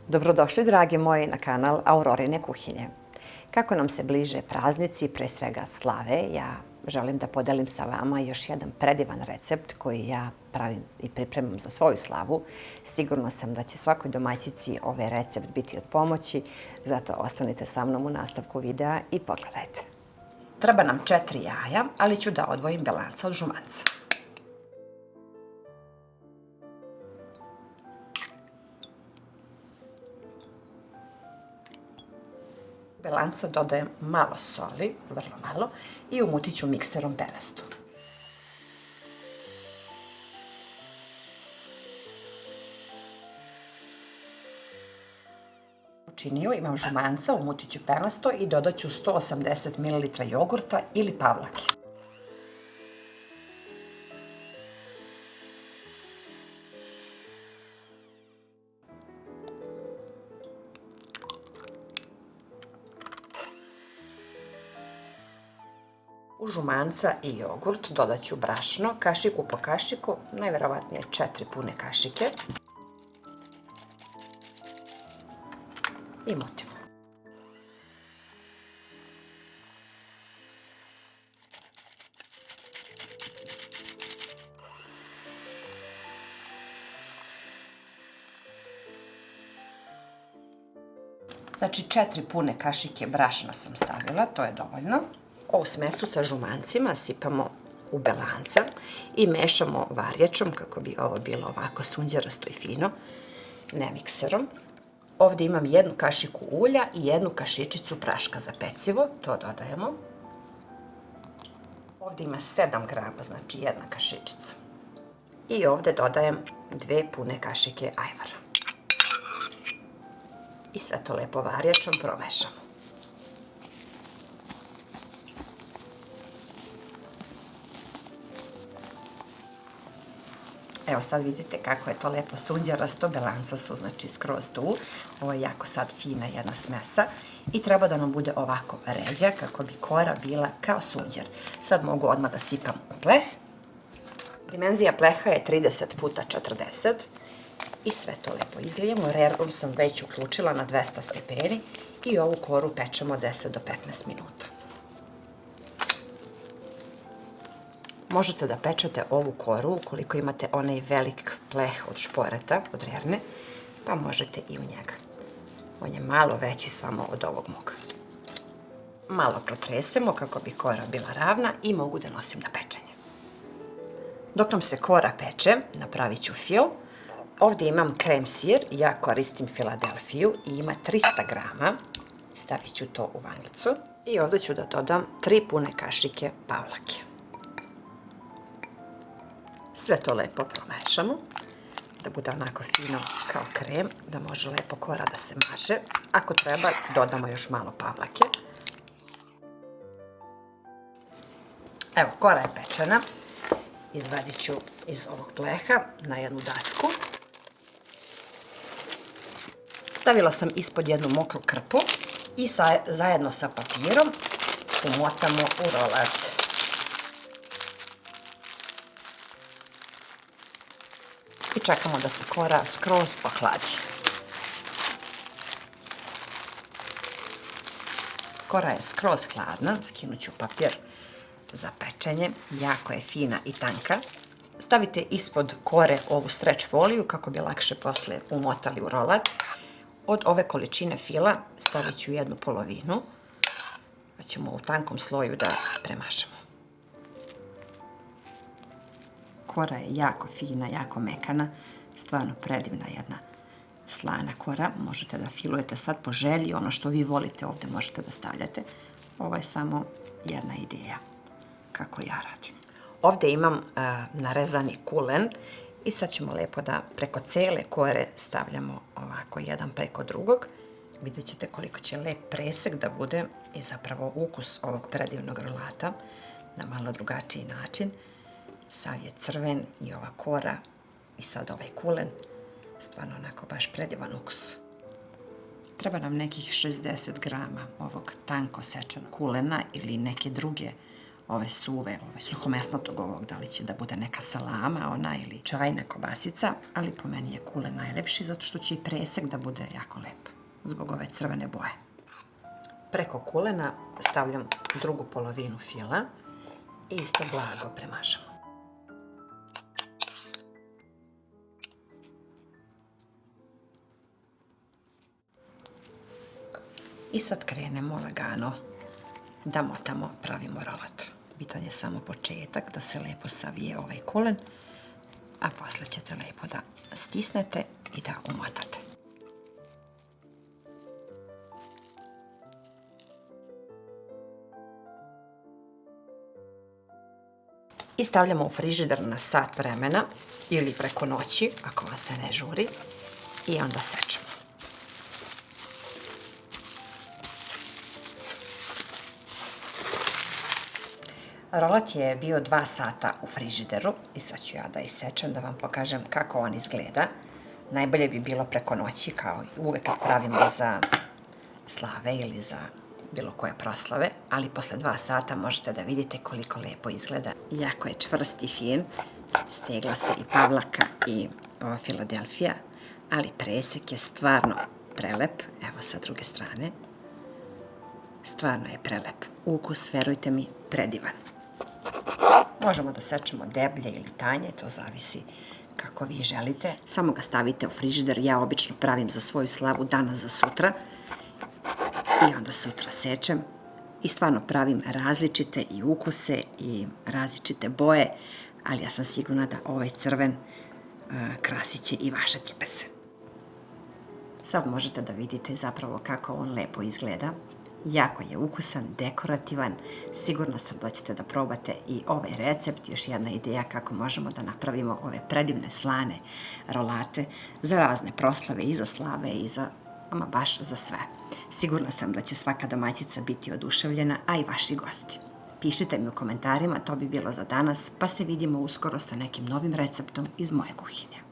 Dobrodošli, dragi moji, na kanal Aurorine kuhinje. Kako nam se bliže praznici, pre svega slave, ja želim da podelim sa vama još jedan predivan recept koji ja pravim i pripremam za svoju slavu. Sigurna sam da će svakoj domaćici ovaj recept biti od pomoći, zato ostanite sa mnom u nastavku videa i pogledajte. Treba nam 4 jaja, ali ću da odvojim belanca od žumanca. U belanca dodajem malo soli, vrlo malo, i umutit ću mikserom penastu. U činiju imam žumanca, umutit ću penasto i dodat ću 180 ml jogurta ili pavlake. U žumanca i jogurt dodat ću brašno, kašiku po kašiku, najverovatnije 4 pune kašike. I mutimo. Znači 4 pune kašike brašna sam stavila, to je dovoljno. Ovu smesu sa žumancima sipamo u belanca i mešamo varjačom kako bi ovo bilo ovako sunđerasto i fino, ne mikserom. Ovdje imam 1 kašiku ulja i 1 kašičicu praška za pecivo, to dodajemo. Ovdje ima 7 grama, znači 1 kašičica. I ovdje dodajem 2 pune kašike ajvara. I sve to lepo varjačom promešamo. Evo sad vidite kako je to lepo sunđerasto, belanca su znači skroz tu. Ovo je jako sad fina jedna smesa i treba da nam bude ovako ređa kako bi kora bila kao sunđer. Sad mogu odmah da sipam u pleh. Dimenzija pleha je 30 puta 40 i sve to lepo izlijemo. Rerlu sam već uključila na 200 stepeni i ovu koru pečemo 10 do 15 minuta. Možete da pečete ovu koru ukoliko imate onaj velik pleh od šporeta, od rerne, pa možete i u njega. On je malo veći samo od ovog mog. Malo protresemo kako bi kora bila ravna i mogu da nosim na pečenje. Dok nam se kora peče, napravit ću fil. Ovdje imam krem sir, ja koristim Filadelfiju i ima 300 grama. Stavit ću to u vanilicu i ovdje ću da dodam 3 pune kašike pavlake. Sve to lepo promešamo, da bude onako fino kao krem, da može lepo kora da se maže. Ako treba, dodamo još malo pavlake. Evo, kora je pečena. Izvadit ću iz ovog pleha na jednu dasku. Stavila sam ispod jednu mokru krpu i zajedno sa papirom umotamo u rolat. I čekamo da se kora skroz ohladi. Kora je skroz hladna, skinut ću papir za pečenje, jako je fina i tanka. Stavite ispod kore ovu stretch foliju kako bi lakše posle umotali u rolat. Od ove količine fila stavit ću 1/2, pa ćemo u tankom sloju da premažemo. Kora je jako fina, jako mekana, stvarno predivna jedna slana kora. Možete da filujete sad po želji, ono što vi volite ovdje možete da stavljate. Ovo je samo jedna ideja kako ja radim. Ovdje imam narezani kulen i sad ćemo lepo da preko cele kore stavljamo ovako jedan preko drugog. Vidjet ćete koliko će lep presek da bude i zapravo ukus ovog predivnog rolata na malo drugačiji način. Sav je crven i ova kora i sad ovaj kulen, stvarno onako baš predivan ukus. Treba nam nekih 60 grama ovog tanko sečenog kulena ili neke druge ove suve, suhomesnatog ovog, da li će da bude neka salama ona ili čajna kobasica, ali po meni je kulen najlepši zato što će i presek da bude jako lep zbog ove crvene boje. Preko kulena stavljam drugu polovinu fila i isto blago premažem. I sad krenemo lagano da motamo, pravimo rolat. Bitan je samo početak da se lepo savije ovaj kulen, a posle ćete lepo da stisnete i da umotate. I stavljamo u frižider na sat vremena ili preko noći, ako vam se ne žuri, i onda sečemo. Rolat je bio 2 sata u frižideru i sad ću ja da isečem da vam pokažem kako on izgleda. Najbolje bi bilo preko noći, kao i uvek kad pravimo za slave ili za bilo koje proslave, ali posle 2 sata možete da vidite koliko lepo izgleda. Jako je čvrst i fin, stegla se i pavlaka i ova Filadelfija, ali presek je stvarno prelep. Evo sa druge strane. Stvarno je prelep. Ukus, verujte mi, predivan. Možemo da sečemo deblje ili tanje, to zavisi kako vi želite. Samo ga stavite u frižider, ja obično pravim za svoju slavu danas za sutra i onda sutra sečem i stvarno pravim različite i ukuse i različite boje, ali ja sam sigurna da ovaj crven krasit će i vaše trpeze. Sad možete da vidite zapravo kako on lepo izgleda. Jako je ukusan, dekorativan. Sigurna sam da ćete da probate i ovaj recept. Još jedna ideja kako možemo da napravimo ove predivne slane rolate za razne proslave i za slave i za, ama baš za sve. Sigurna sam da će svaka domaćica biti oduševljena, a i vaši gosti. Pišite mi u komentarima, to bi bilo za danas, pa se vidimo uskoro sa nekim novim receptom iz moje kuhinje.